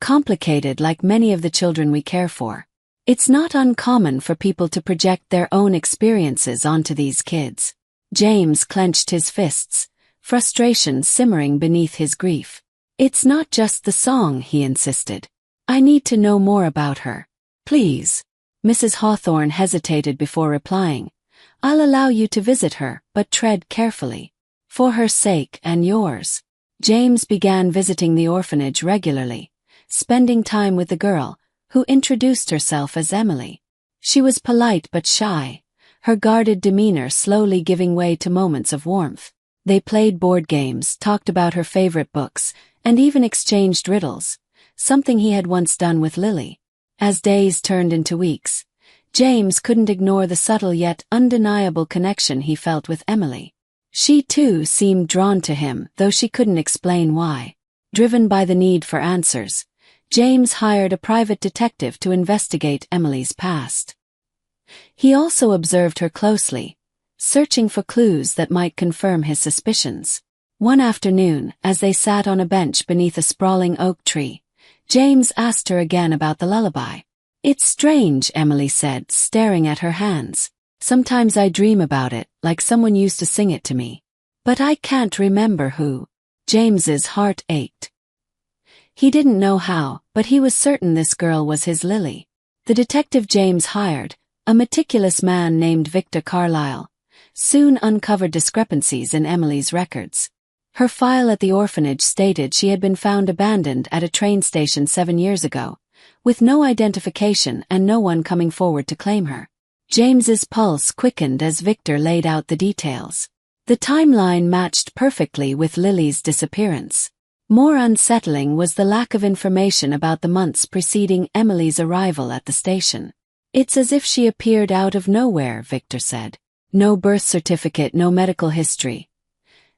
complicated like many of the children we care for. It's not uncommon for people to project their own experiences onto these kids." James clenched his fists, frustration simmering beneath his grief. "It's not just the song," he insisted. "I need to know more about her. Please." Mrs. Hawthorne hesitated before replying. "I'll allow you to visit her, but tread carefully. For her sake and yours." James began visiting the orphanage regularly, spending time with the girl, who introduced herself as Emily. She was polite but shy, her guarded demeanor slowly giving way to moments of warmth. They played board games, talked about her favorite books, and even exchanged riddles, something he had once done with Lily. As days turned into weeks, James couldn't ignore the subtle yet undeniable connection he felt with Emily. She too seemed drawn to him, though she couldn't explain why. Driven by the need for answers, James hired a private detective to investigate Emily's past. He also observed her closely, searching for clues that might confirm his suspicions. One afternoon, as they sat on a bench beneath a sprawling oak tree, James asked her again about the lullaby. "It's strange," Emily said, staring at her hands. "Sometimes I dream about it, like someone used to sing it to me. But I can't remember who." James's heart ached. He didn't know how, but he was certain this girl was his Lily. The detective James hired, a meticulous man named Victor Carlyle, soon uncovered discrepancies in Emily's records. Her file at the orphanage stated she had been found abandoned at a train station 7 years ago, with no identification and no one coming forward to claim her. James's pulse quickened as Victor laid out the details. The timeline matched perfectly with Lily's disappearance. More unsettling was the lack of information about the months preceding Emily's arrival at the station. "It's as if she appeared out of nowhere," Victor said. "No birth certificate, no medical history.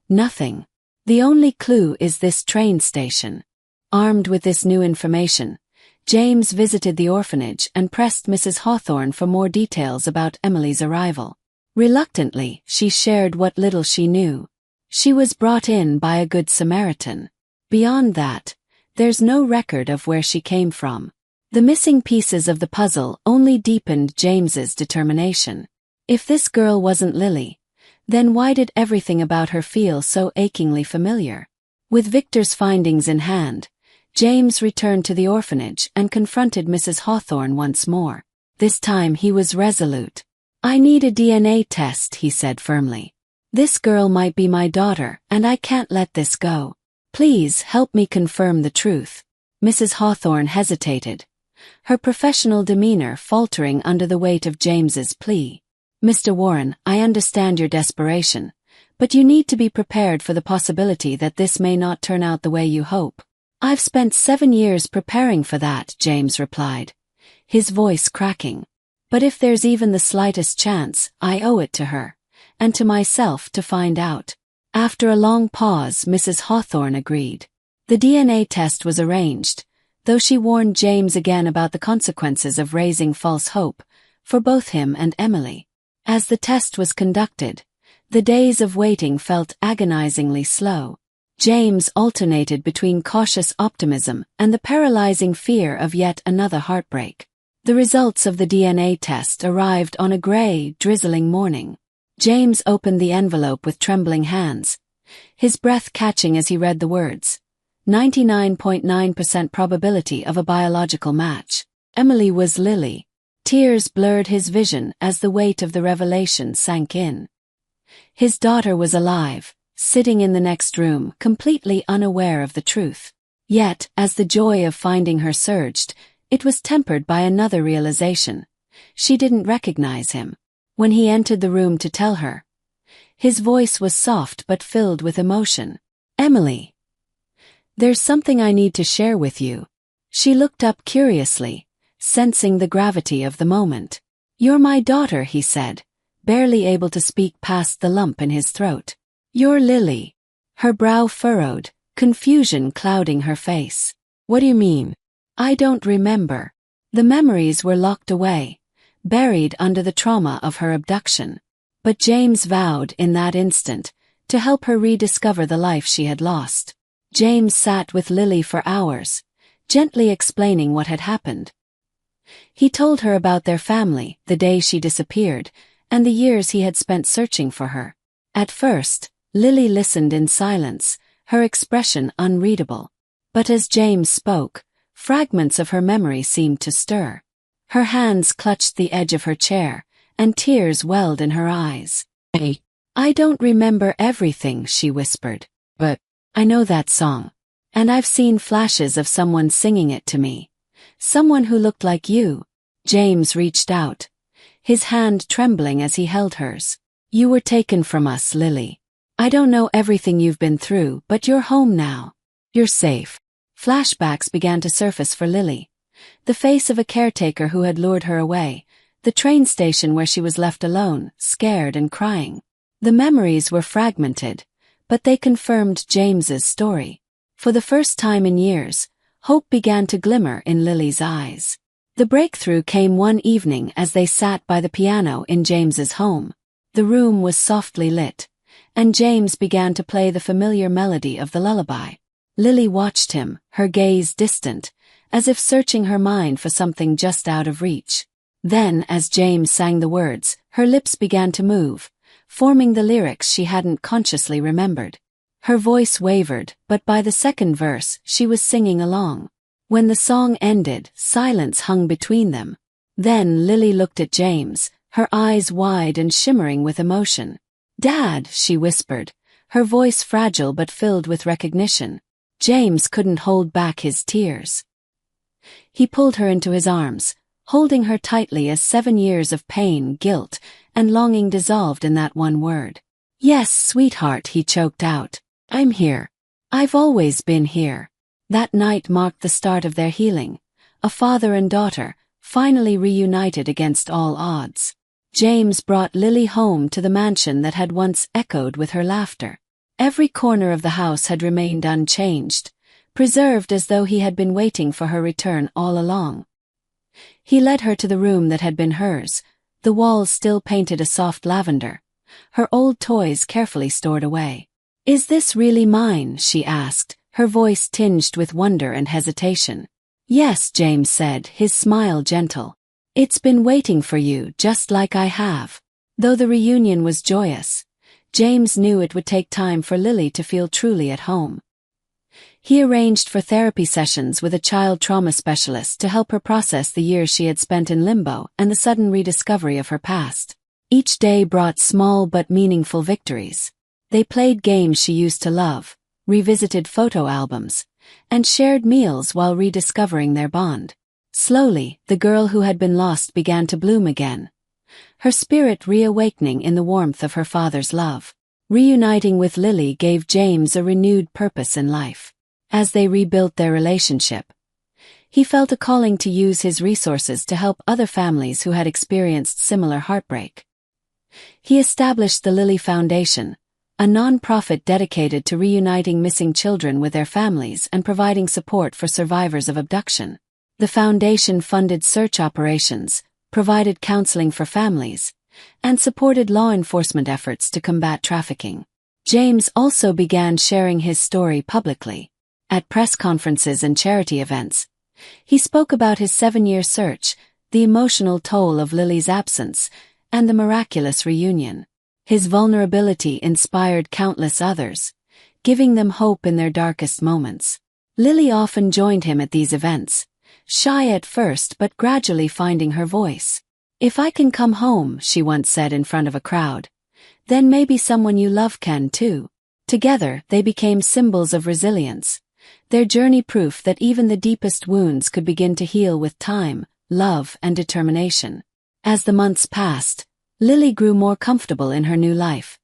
Nothing. The only clue is this train station." Armed with this new information, James visited the orphanage and pressed Mrs. Hawthorne for more details about Emily's arrival. Reluctantly, she shared what little she knew. She was brought in by a good Samaritan. Beyond that, there's no record of where she came from. The missing pieces of the puzzle only deepened James's determination. If this girl wasn't Lily, then why did everything about her feel so achingly familiar? With Victor's findings in hand, James returned to the orphanage and confronted Mrs. Hawthorne once more. This time he was resolute. "I need a DNA test," he said firmly. "This girl might be my daughter, and I can't let this go. Please help me confirm the truth." Mrs. Hawthorne hesitated, her professional demeanor faltering under the weight of James's plea. "Mr. Warren, I understand your desperation, but you need to be prepared for the possibility that this may not turn out the way you hope." "I've spent 7 years preparing for that," James replied, his voice cracking. "But if there's even the slightest chance, I owe it to her, and to myself to find out." After a long pause, Mrs. Hawthorne agreed. The DNA test was arranged, though she warned James again about the consequences of raising false hope, for both him and Emily. As the test was conducted, the days of waiting felt agonizingly slow. James alternated between cautious optimism and the paralyzing fear of yet another heartbreak. The results of the DNA test arrived on a gray, drizzling morning. James opened the envelope with trembling hands, his breath catching as he read the words, 99.9% probability of a biological match. Emily was Lily. Tears blurred his vision as the weight of the revelation sank in. His daughter was alive, sitting in the next room, completely unaware of the truth. Yet, as the joy of finding her surged, it was tempered by another realization. She didn't recognize him. When he entered the room to tell her, his voice was soft but filled with emotion. "Emily, there's something I need to share with you." She looked up curiously, sensing the gravity of the moment. "You're my daughter," he said, barely able to speak past the lump in his throat. "You're Lily." Her brow furrowed, confusion clouding her face. "What do you mean?" "I don't remember." The memories were locked away, buried under the trauma of her abduction. But James vowed in that instant to help her rediscover the life she had lost. James sat with Lily for hours, gently explaining what had happened. He told her about their family, the day she disappeared, and the years he had spent searching for her. At first, Lily listened in silence, her expression unreadable. But as James spoke, fragments of her memory seemed to stir. Her hands clutched the edge of her chair, and tears welled in her eyes. I don't remember everything," she whispered. "But I know that song. And I've seen flashes of someone singing it to me. Someone who looked like you." James reached out, his hand trembling as he held hers. "You were taken from us, Lily. I don't know everything you've been through, but you're home now. You're safe." Flashbacks began to surface for Lily. The face of a caretaker who had lured her away, the train station where she was left alone, scared and crying. The memories were fragmented, but they confirmed James's story. For the first time in years, hope began to glimmer in Lily's eyes. The breakthrough came one evening as they sat by the piano in James's home. The room was softly lit, and James began to play the familiar melody of the lullaby. Lily watched him, her gaze distant, as if searching her mind for something just out of reach. Then, as James sang the words, her lips began to move, forming the lyrics she hadn't consciously remembered. Her voice wavered, but by the second verse, she was singing along. When the song ended, silence hung between them. Then Lily looked at James, her eyes wide and shimmering with emotion. "Dad," she whispered, her voice fragile but filled with recognition. James couldn't hold back his tears. He pulled her into his arms, holding her tightly as 7 years of pain, guilt, and longing dissolved in that one word. "Yes, sweetheart," he choked out. "I'm here. I've always been here." That night marked the start of their healing, a father and daughter, finally reunited against all odds. James brought Lily home to the mansion that had once echoed with her laughter. Every corner of the house had remained unchanged, preserved as though he had been waiting for her return all along. He led her to the room that had been hers, the walls still painted a soft lavender, her old toys carefully stored away. "Is this really mine?" she asked, her voice tinged with wonder and hesitation. "Yes," James said, his smile gentle. "It's been waiting for you just like I have." Though the reunion was joyous, James knew it would take time for Lily to feel truly at home. He arranged for therapy sessions with a child trauma specialist to help her process the years she had spent in limbo and the sudden rediscovery of her past. Each day brought small but meaningful victories. They played games she used to love, revisited photo albums, and shared meals while rediscovering their bond. Slowly, the girl who had been lost began to bloom again, her spirit reawakening in the warmth of her father's love. Reuniting with Lily gave James a renewed purpose in life. As they rebuilt their relationship, he felt a calling to use his resources to help other families who had experienced similar heartbreak. He established the Lily Foundation, a non-profit dedicated to reuniting missing children with their families and providing support for survivors of abduction. The foundation funded search operations, provided counseling for families, and supported law enforcement efforts to combat trafficking. James also began sharing his story publicly. At press conferences and charity events, he spoke about his 7-year search, the emotional toll of Lily's absence, and the miraculous reunion. His vulnerability inspired countless others, giving them hope in their darkest moments. Lily often joined him at these events, shy at first but gradually finding her voice. "If I can come home," she once said in front of a crowd, "then maybe someone you love can too." Together, they became symbols of resilience, their journey proof that even the deepest wounds could begin to heal with time, love, and determination. As the months passed, Lily grew more comfortable in her new life,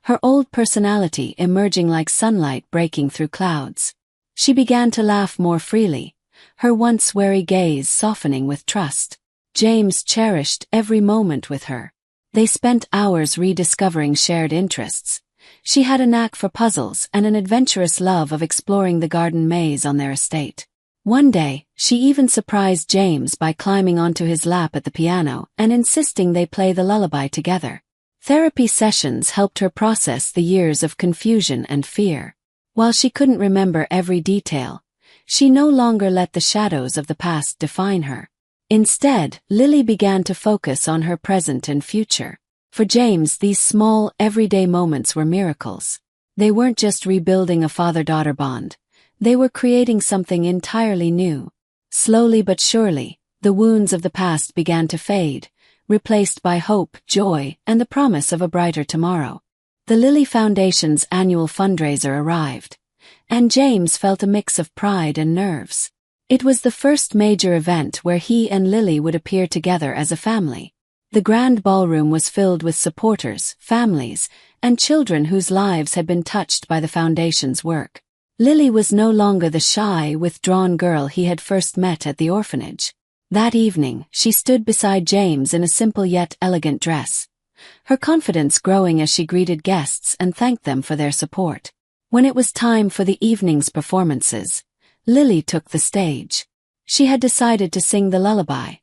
her old personality emerging like sunlight breaking through clouds. She began to laugh more freely, her once wary gaze softening with trust. James cherished every moment with her. They spent hours rediscovering shared interests. She had a knack for puzzles and an adventurous love of exploring the garden maze on their estate. One day, she even surprised James by climbing onto his lap at the piano and insisting they play the lullaby together. Therapy sessions helped her process the years of confusion and fear. While she couldn't remember every detail, she no longer let the shadows of the past define her. Instead, Lily began to focus on her present and future. For James, these small, everyday moments were miracles. They weren't just rebuilding a father-daughter bond. They were creating something entirely new. Slowly but surely, the wounds of the past began to fade, replaced by hope, joy, and the promise of a brighter tomorrow. The Lily Foundation's annual fundraiser arrived, and James felt a mix of pride and nerves. It was the first major event where he and Lily would appear together as a family. The grand ballroom was filled with supporters, families, and children whose lives had been touched by the Foundation's work. Lily was no longer the shy, withdrawn girl he had first met at the orphanage. That evening, she stood beside James in a simple yet elegant dress, her confidence growing as she greeted guests and thanked them for their support. When it was time for the evening's performances, Lily took the stage. She had decided to sing the lullaby,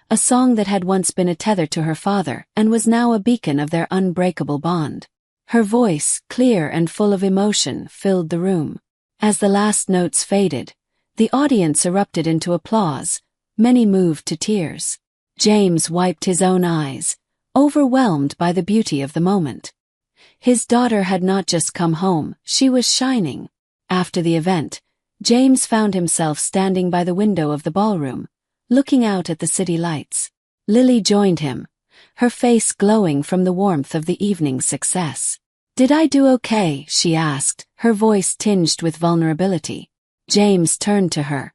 a song that had once been a tether to her father and was now a beacon of their unbreakable bond. Her voice, clear and full of emotion, filled the room. As the last notes faded, the audience erupted into applause, many moved to tears. James wiped his own eyes, overwhelmed by the beauty of the moment. His daughter had not just come home, she was shining. After the event, James found himself standing by the window of the ballroom, looking out at the city lights. Lily joined him, her face glowing from the warmth of the evening's success. "Did I do okay?" she asked, her voice tinged with vulnerability. James turned to her,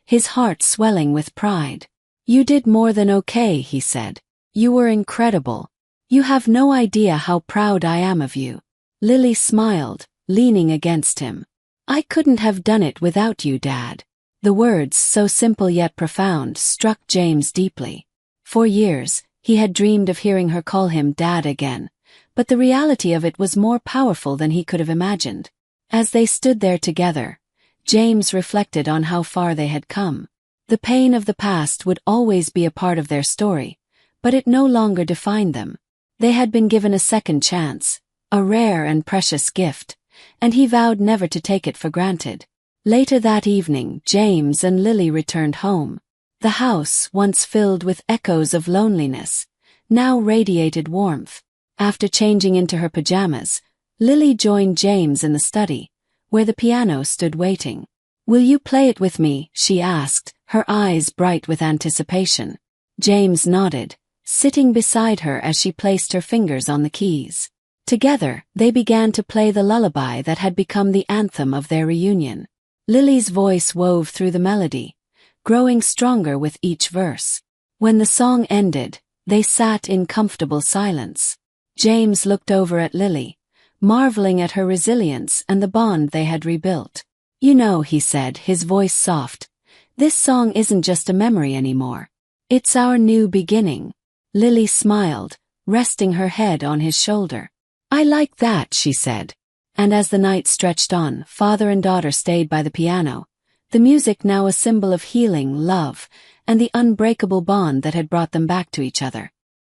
his heart swelling with pride. "You did more than okay," he said. "You were incredible. You have no idea how proud I am of you." Lily smiled, leaning against him. "I couldn't have done it without you, Dad." The words, so simple yet profound, struck James deeply. For years, he had dreamed of hearing her call him Dad again, but the reality of it was more powerful than he could have imagined. As they stood there together, James reflected on how far they had come. The pain of the past would always be a part of their story, but it no longer defined them. They had been given a second chance, a rare and precious gift, and he vowed never to take it for granted. Later that evening, James and Lily returned home. The house, once filled with echoes of loneliness, now radiated warmth. After changing into her pajamas, Lily joined James in the study, where the piano stood waiting. "Will you play it with me?" she asked, her eyes bright with anticipation. James nodded, sitting beside her as she placed her fingers on the keys. Together, they began to play the lullaby that had become the anthem of their reunion. Lily's voice wove through the melody, growing stronger with each verse. When the song ended, they sat in comfortable silence. James looked over at Lily, marveling at her resilience and the bond they had rebuilt. "You know," he said, his voice soft, "this song isn't just a memory anymore. It's our new beginning." Lily smiled, resting her head on his shoulder. "I like that," she said. And as the night stretched on, father and daughter stayed by the piano, the music now a symbol of healing, love, and the unbreakable bond that had brought them back to each other.